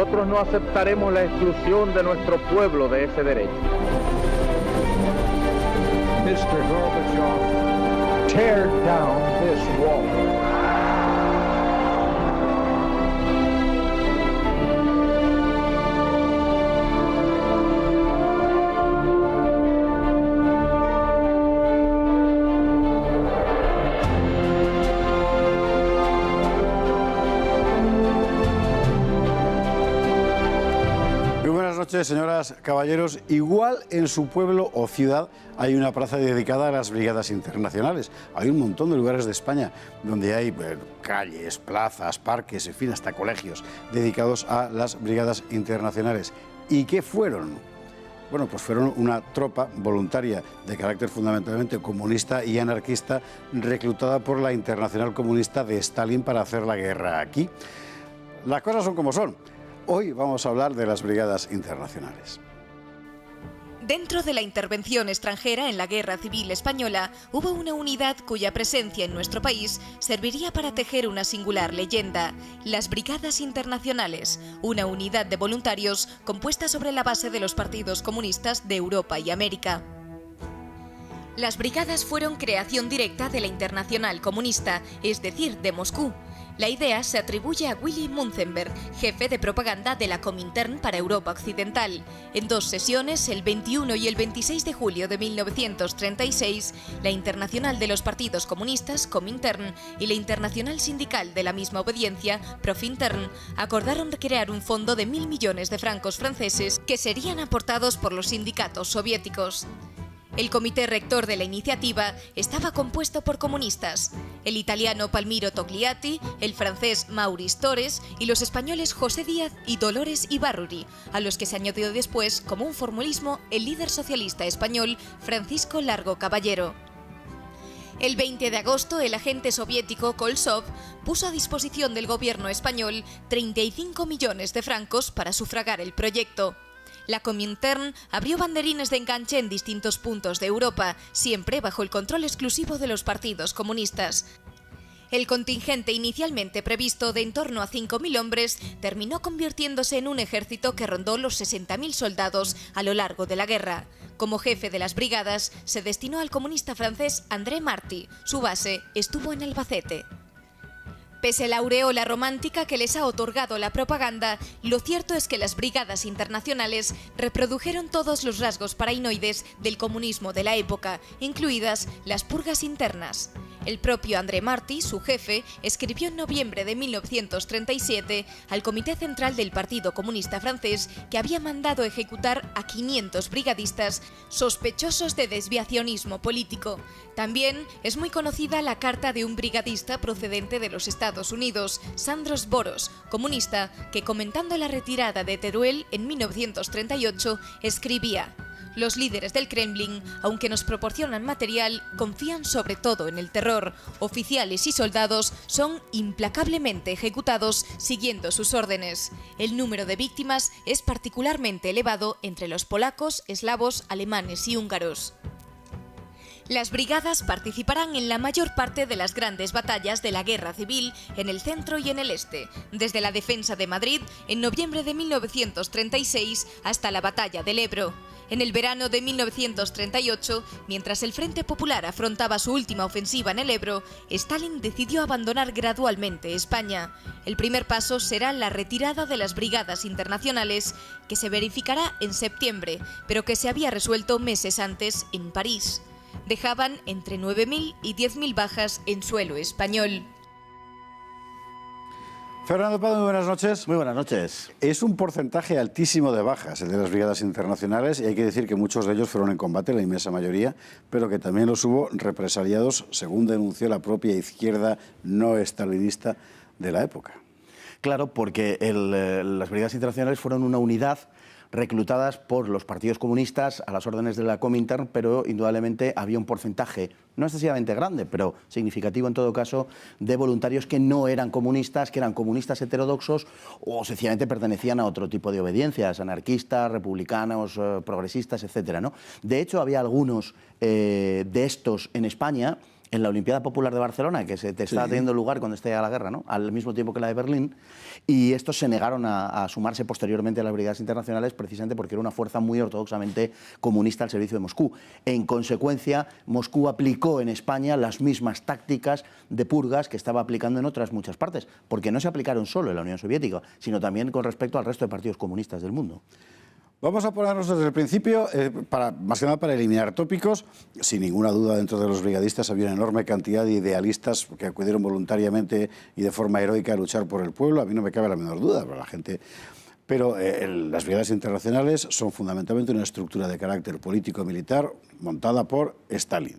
nosotros no aceptaremos la exclusión de nuestro pueblo de ese derecho. Mr. Gorbachev, tear down this wall. Buenas noches, señoras, caballeros. Igual en su pueblo o ciudad hay una plaza dedicada a las brigadas internacionales. Hay un montón de lugares de España donde hay calles, plazas, parques, en fin, hasta colegios dedicados a las brigadas internacionales. ¿Y qué fueron? Bueno, pues fueron una tropa voluntaria de carácter fundamentalmente comunista y anarquista reclutada por la Internacional Comunista de Stalin para hacer la guerra aquí. Las cosas son como son. Hoy vamos a hablar de las brigadas internacionales. Dentro de la intervención extranjera en la Guerra Civil Española, hubo una unidad cuya presencia en nuestro país serviría para tejer una singular leyenda: las Brigadas Internacionales, una unidad de voluntarios compuesta sobre la base de los partidos comunistas de Europa y América. Las brigadas fueron creación directa de la Internacional Comunista, es decir, de Moscú. La idea se atribuye a Willy Munzenberg, jefe de propaganda de la Comintern para Europa Occidental. En dos sesiones, el 21 y el 26 de julio de 1936, la Internacional de los Partidos Comunistas, Comintern, y la Internacional Sindical de la misma obediencia, Profintern, acordaron crear un fondo de 1.000 millones de francos franceses que serían aportados por los sindicatos soviéticos. El comité rector de la iniciativa estaba compuesto por comunistas: el italiano Palmiro Togliatti, el francés Maurice Torres y los españoles José Díaz y Dolores Ibarruri, a los que se añadió después, como un formalismo, el líder socialista español Francisco Largo Caballero. El 20 de agosto, el agente soviético Koltsov puso a disposición del gobierno español 35 millones de francos para sufragar el proyecto. La Comintern abrió banderines de enganche en distintos puntos de Europa, siempre bajo el control exclusivo de los partidos comunistas. El contingente inicialmente previsto de en torno a 5.000 hombres terminó convirtiéndose en un ejército que rondó los 60.000 soldados a lo largo de la guerra. Como jefe de las brigadas se destinó al comunista francés André Marty. Su base estuvo en Albacete. Pese a la aureola romántica que les ha otorgado la propaganda, lo cierto es que las brigadas internacionales reprodujeron todos los rasgos paranoides del comunismo de la época, incluidas las purgas internas. El propio André Marty, su jefe, escribió en noviembre de 1937 al Comité Central del Partido Comunista Francés que había mandado ejecutar a 500 brigadistas sospechosos de desviacionismo político. También es muy conocida la carta de un brigadista procedente de los Estados Unidos, Sandros Boros, comunista, que comentando la retirada de Teruel en 1938 escribía: los líderes del Kremlin, aunque nos proporcionan material, confían sobre todo en el terror. Oficiales y soldados son implacablemente ejecutados siguiendo sus órdenes. El número de víctimas es particularmente elevado entre los polacos, eslavos, alemanes y húngaros. Las brigadas participarán en la mayor parte de las grandes batallas de la Guerra Civil en el centro y en el este, desde la defensa de Madrid en noviembre de 1936 hasta la batalla del Ebro. En el verano de 1938, mientras el Frente Popular afrontaba su última ofensiva en el Ebro, Stalin decidió abandonar gradualmente España. El primer paso será la retirada de las brigadas internacionales, que se verificará en septiembre, pero que se había resuelto meses antes en París. Dejaban entre 9.000 y 10.000 bajas en suelo español. Fernando Prado, muy buenas noches. Muy buenas noches. Es un porcentaje altísimo de bajas el de las brigadas internacionales, y hay que decir que muchos de ellos fueron en combate, la inmensa mayoría, pero que también los hubo represaliados, según denunció la propia izquierda no estalinista de la época. Claro, porque las brigadas internacionales fueron una unidad reclutadas por los partidos comunistas a las órdenes de la Comintern, pero indudablemente había un porcentaje, no excesivamente grande, pero significativo en todo caso, de voluntarios que no eran comunistas, que eran comunistas heterodoxos o sencillamente pertenecían a otro tipo de obediencias, anarquistas, republicanos, progresistas, etcétera, ¿no? De hecho, había algunos de estos en España en la Olimpiada Popular de Barcelona, que se estaba teniendo lugar cuando estallaba la guerra, ¿no? Al mismo tiempo que la de Berlín, y estos se negaron a sumarse posteriormente a las brigadas internacionales precisamente porque era una fuerza muy ortodoxamente comunista al servicio de Moscú. En consecuencia, Moscú aplicó en España las mismas tácticas de purgas que estaba aplicando en otras muchas partes, porque no se aplicaron solo en la Unión Soviética, sino también con respecto al resto de partidos comunistas del mundo. Vamos a ponernos desde el principio, más que nada para eliminar tópicos. Sin ninguna duda, dentro de los brigadistas había una enorme cantidad de idealistas que acudieron voluntariamente y de forma heroica a luchar por el pueblo. A mí no me cabe la menor duda, pero la gente... Pero las brigadas internacionales son fundamentalmente una estructura de carácter político-militar montada por Stalin.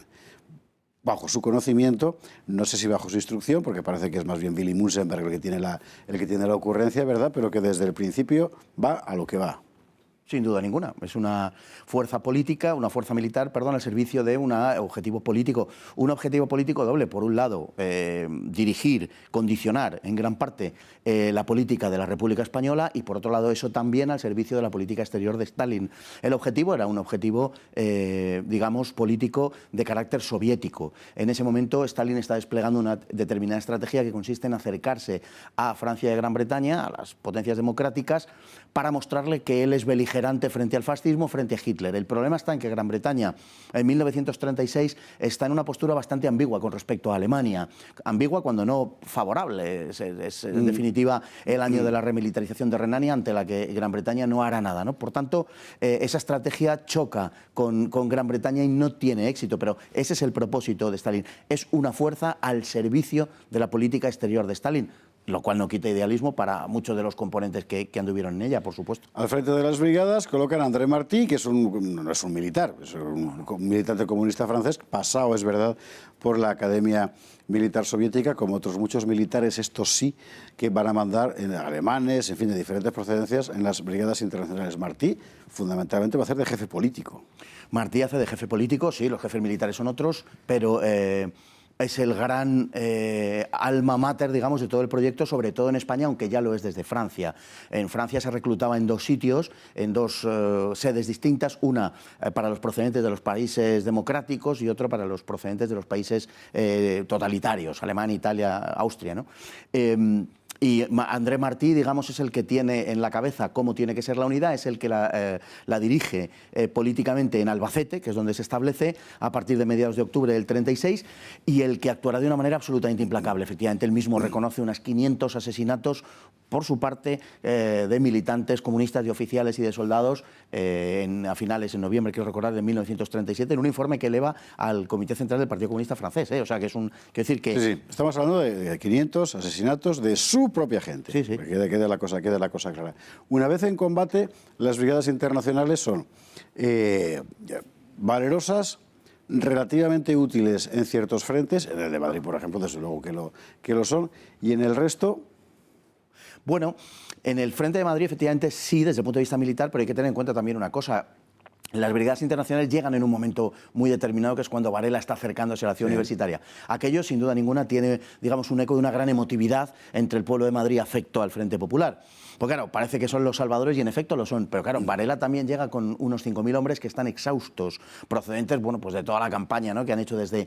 Bajo su conocimiento, no sé si bajo su instrucción, porque parece que es más bien Willy Munzenberg el que tiene la ocurrencia, ¿verdad? Pero que desde el principio va a lo que va. Sin duda ninguna. Es una fuerza política, una fuerza militar, perdón, al servicio de un objetivo político. Un objetivo político doble. Por un lado, dirigir, condicionar en gran parte la política de la República Española y por otro lado eso también al servicio de la política exterior de Stalin. El objetivo era un objetivo, digamos, político de carácter soviético. En ese momento Stalin está desplegando una determinada estrategia que consiste en acercarse a Francia y a Gran Bretaña, a las potencias democráticas, para mostrarle que él es beligerante frente al fascismo, frente a Hitler. El problema está en que Gran Bretaña en 1936 está en una postura bastante ambigua con respecto a Alemania. Ambigua cuando no favorable. Es en definitiva el año de la remilitarización de Renania, ante la que Gran Bretaña no hará nada, ¿no? Por tanto, esa estrategia choca con Gran Bretaña y no tiene éxito, pero ese es el propósito de Stalin. Es una fuerza al servicio de la política exterior de Stalin, lo cual no quita idealismo para muchos de los componentes que anduvieron en ella, por supuesto. Al frente de las brigadas colocan a André Martí, que no es un militar, es un militante comunista francés, pasado, es verdad, por la Academia Militar Soviética, como otros muchos militares, estos sí, que van a mandar alemanes, en fin, de diferentes procedencias, en las brigadas internacionales. Martí, fundamentalmente, va a hacer de jefe político. Martí hace de jefe político, sí, los jefes militares son otros, pero... es el gran alma mater, digamos, de todo el proyecto, sobre todo en España, aunque ya lo es desde Francia. En Francia se reclutaba en dos sitios, en dos sedes distintas, una para los procedentes de los países democráticos y otro para los procedentes de los países totalitarios, Alemania, Italia, Austria, ¿no? Y André Martí, digamos, es el que tiene en la cabeza cómo tiene que ser la unidad, es el que la dirige políticamente en Albacete, que es donde se establece a partir de mediados de octubre del 36, y el que actuará de una manera absolutamente implacable. Efectivamente, él mismo reconoce unos 500 asesinatos por su parte de militantes comunistas, de oficiales y de soldados a finales, en noviembre, quiero recordar, de 1937, en un informe que eleva al Comité Central del Partido Comunista Francés. O sea, que es un... Quiero decir que... Sí, sí. Estamos hablando de 500 asesinatos de su propia gente. Sí, sí. Queda la cosa clara. Una vez en combate, las brigadas internacionales son valerosas, relativamente útiles en ciertos frentes, en el de Madrid, por ejemplo, desde luego que lo son, y en el resto... Bueno, en el frente de Madrid, efectivamente, sí, desde el punto de vista militar, pero hay que tener en cuenta también una cosa. Las brigadas internacionales llegan en un momento muy determinado, que es cuando Varela está acercándose a la ciudad universitaria. Aquello, sin duda ninguna, tiene, digamos, un eco de una gran emotividad entre el pueblo de Madrid afecto al Frente Popular. Pues claro, parece que son los salvadores y en efecto lo son, pero claro, Varela también llega con unos 5.000 hombres que están exhaustos, procedentes, bueno, pues de toda la campaña, ¿no?, que han hecho desde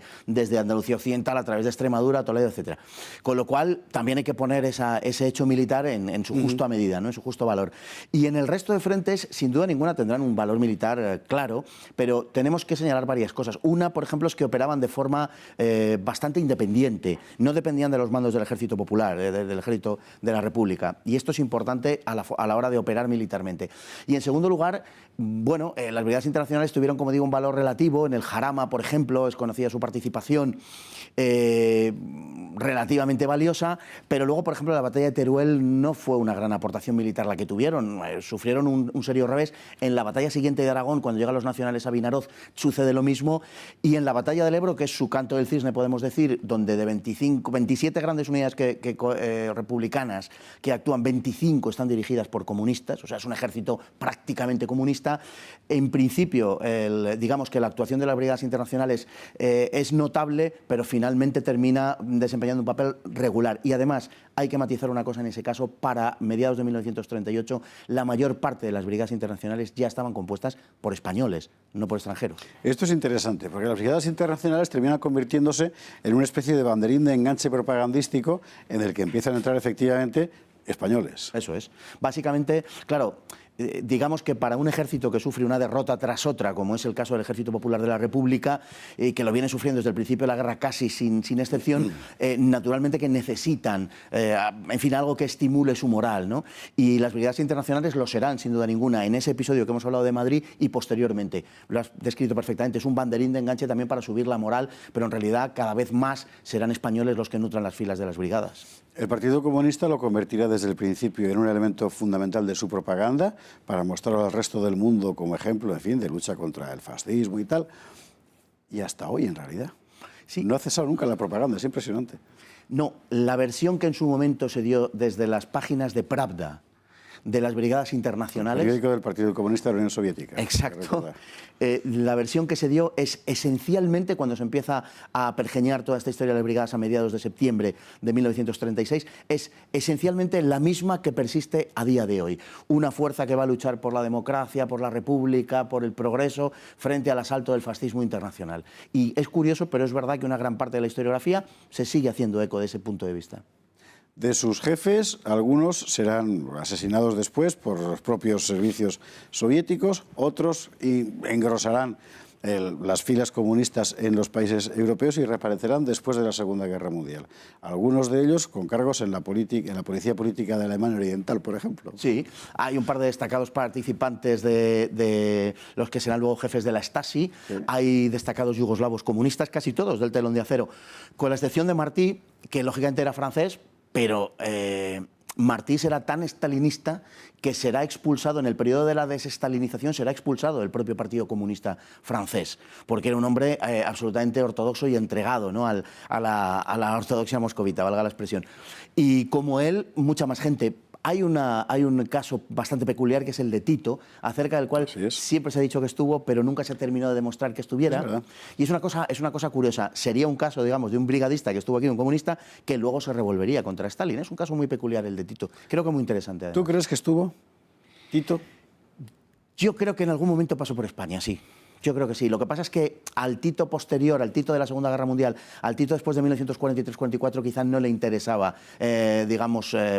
Andalucía Occidental a través de Extremadura, Toledo, etcétera. Con lo cual, también hay que poner ese hecho militar en su justa medida, ¿no?, en su justo valor. Y en el resto de frentes, sin duda ninguna, tendrán un valor militar claro, pero tenemos que señalar varias cosas. Una, por ejemplo, es que operaban de forma bastante independiente, no dependían de los mandos del Ejército Popular, del Ejército de la República, y esto es importante a la hora de operar militarmente. Y en segundo lugar, bueno, las brigadas internacionales tuvieron, como digo, un valor relativo. En el Jarama, por ejemplo, es conocida su participación relativamente valiosa, pero luego, por ejemplo, la batalla de Teruel no fue una gran aportación militar la que tuvieron. Sufrieron un serio revés. En la batalla siguiente de Aragón, cuando llegan los nacionales a Vinaroz, sucede lo mismo. Y en la batalla del Ebro, que es su canto del cisne, podemos decir, donde de 27 grandes unidades republicanas que actúan, 25 están dirigidas por comunistas, o sea, es un ejército prácticamente comunista. En principio, digamos que la actuación de las brigadas internacionales es notable, pero finalmente termina desempeñando un papel regular. Y además, hay que matizar una cosa en ese caso: para mediados de 1938, la mayor parte de las brigadas internacionales ya estaban compuestas por por españoles, no por extranjeros. Esto es interesante, porque las brigadas internacionales terminan convirtiéndose en una especie de banderín de enganche propagandístico en el que empiezan a entrar efectivamente españoles. Eso es. Básicamente, claro, digamos que para un ejército que sufre una derrota tras otra, como es el caso del Ejército Popular de la República, que lo viene sufriendo desde el principio de la guerra casi sin excepción, naturalmente que necesitan, en fin, algo que estimule su moral, ¿no? Y las brigadas internacionales lo serán, sin duda ninguna, en ese episodio que hemos hablado de Madrid y posteriormente. Lo has descrito perfectamente, es un banderín de enganche también para subir la moral, pero en realidad cada vez más serán españoles los que nutran las filas de las brigadas. El Partido Comunista lo convertirá desde el principio en un elemento fundamental de su propaganda para mostrar al resto del mundo como ejemplo, en fin, de lucha contra el fascismo y tal. Y hasta hoy, en realidad. Sí. No ha cesado nunca la propaganda, es impresionante. No, la versión que en su momento se dio desde las páginas de Pravda, de las brigadas internacionales... El periódico del Partido Comunista de la Unión Soviética. Exacto. La versión que se dio es esencialmente, cuando se empieza a pergeñar toda esta historia de las brigadas a mediados de septiembre de 1936, es esencialmente la misma que persiste a día de hoy. Una fuerza que va a luchar por la democracia, por la república, por el progreso, frente al asalto del fascismo internacional. Y es curioso, pero es verdad que una gran parte de la historiografía se sigue haciendo eco de ese punto de vista. De sus jefes, algunos serán asesinados después por los propios servicios soviéticos, otros engrosarán las filas comunistas en los países europeos y reaparecerán después de la Segunda Guerra Mundial. Algunos de ellos con cargos en la policía política de Alemania Oriental, por ejemplo. Sí, hay un par de destacados participantes de los que serán luego jefes de la Stasi, sí. Hay destacados yugoslavos comunistas, casi todos del telón de acero, con la excepción de Martí, que lógicamente era francés, pero Martí será tan estalinista que será expulsado, en el periodo de la desestalinización, será expulsado del propio Partido Comunista francés, porque era un hombre absolutamente ortodoxo y entregado, ¿no?, a la ortodoxia moscovita, valga la expresión. Y como él, mucha más gente. Hay un caso bastante peculiar que es el de Tito, acerca del cual siempre se ha dicho que estuvo, pero nunca se ha terminado de demostrar que estuviera. Y es una cosa curiosa. Sería un caso, digamos, de un brigadista que estuvo aquí, un comunista, que luego se revolvería contra Stalin. Es un caso muy peculiar el de Tito. Creo que muy interesante. Además. ¿Tú crees que estuvo Tito? Yo creo que en algún momento pasó por España, sí. Yo creo que sí. Lo que pasa es que al Tito posterior, al Tito de la Segunda Guerra Mundial, al Tito después de 1943-44, quizás no le interesaba,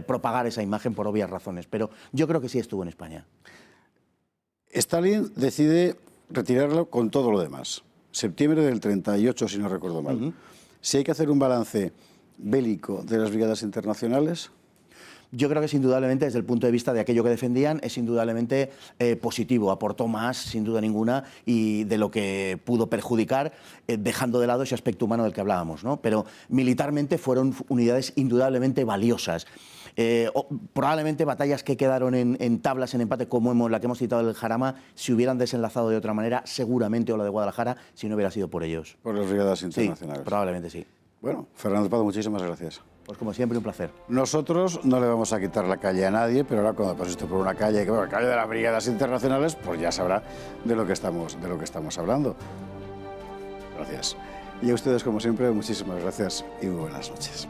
propagar esa imagen por obvias razones. Pero yo creo que sí estuvo en España. Stalin decide retirarlo con todo lo demás. Septiembre del 38, si no recuerdo mal. Si hay que hacer un balance bélico de las brigadas internacionales... Yo creo que es indudablemente, desde el punto de vista de aquello que defendían, es indudablemente positivo. Aportó más, sin duda ninguna, y de lo que pudo perjudicar, dejando de lado ese aspecto humano del que hablábamos, ¿no? Pero militarmente fueron unidades indudablemente valiosas. Probablemente batallas que quedaron en tablas, en empate, como la que hemos citado del Jarama, se hubieran desenlazado de otra manera, seguramente, o la de Guadalajara, si no hubiera sido por ellos. Por las brigadas internacionales. Sí, probablemente sí. Bueno, Fernando Prado, muchísimas gracias. Pues como siempre, un placer. Nosotros no le vamos a quitar la calle a nadie, pero ahora cuando pases por una calle, la calle de las brigadas internacionales, pues ya sabrá de lo que estamos hablando. Gracias. Y a ustedes, como siempre, muchísimas gracias y muy buenas noches.